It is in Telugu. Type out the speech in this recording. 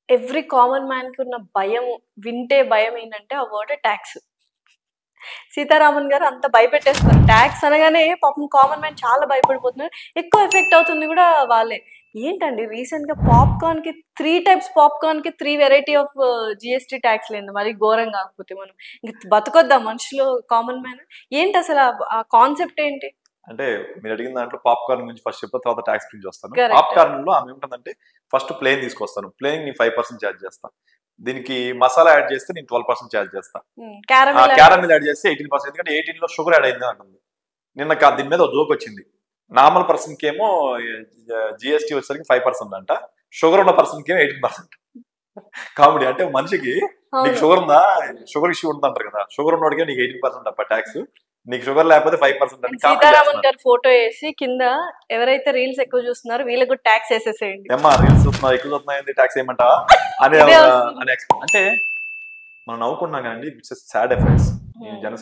ఎవ్రీ కామన్ మ్యాన్ కి ఉన్న భయం, వింటే భయం ఏంటంటే ఆ వర్డ్ ట్యాక్స్. సీతారామన్ గారు అంత భయపెట్టేస్తున్నారు. ట్యాక్స్ అనగానే పాపం కామన్ మ్యాన్ చాలా భయపడిపోతున్నారు. ఎక్కువ ఎఫెక్ట్ అవుతుంది కూడా వాళ్ళే. ఏంటండి రీసెంట్‌గా పాప్‌కార్న్‌కి 3 టైప్స్ పాప్‌కార్న్‌కి 3 వెరైటీ ఆఫ్ జీఎస్టీ ట్యాక్స్ లేంది. మరి ఘోరం కాకపోతే మనం. ఇంక బతకొద్దా మనుషులు కామన్ మ్యాన్? ఏంటసల ఆ కాన్సెప్ట్ ఏంటి? అంటే మీరు అడిగిన దాంట్లో పాప్కార్న్ గురించి ఫస్ట్ చెప్తా, తర్వాత ట్యాక్స్ గురించి వస్తాను. కరెక్ట్. పాప్కార్న్ లో ఆమె ఏముంటుందంటే ఫస్ట్ ప్లేన్ తీసుకొస్తాను, ప్లేన్ ని 5% ఛార్జ్ చేస్తాను, దీనికి మసాలా యాడ్ చేస్తే నేను 12% ఛార్జ్ చేస్తాను, క్యారమిల్ యాడ్ చేస్తే 18%, ఎందుకంటే 18 లో షుగర్ యాడ్ అయింది అంటుంది. నిన్న దీని మీద ఒక జోక్ వచ్చింది, నార్మల్ పర్సన్ కి ఏమో జిఎస్టీ వచ్చేసరికి 5% అంట, షుగర్ ఉన్న పర్సన్ కి ఏమో 18%. కామెడీ. అంటే మనిషికి నీకు షుగర్ ఉందా, షుగర్ ఇష్యూ ఉందంటారు కదా, షుగర్ ఉన్నోడికే నీకు 18% తప్ప ట్యాక్స్, నీకు షుగర్ లేకపోతే 5% అని సీతారామన్ గారు ఫోటో వేసి కింద ఎవరైతే రీల్స్ ఎక్కువ చూస్తున్నారో వీళ్ళకి కూడా ట్యాక్స్ వేసేసేయండి. ఏమ్మా రీల్స్ చూస్తున్నా ఎక్కువ చూస్తున్నాయి ట్యాక్స్ ఏమంటావా అని అంటే మనం నవ్వుకున్నాం కానీ ఇట్స్ సాడ్ ఎఫెక్ట్స్.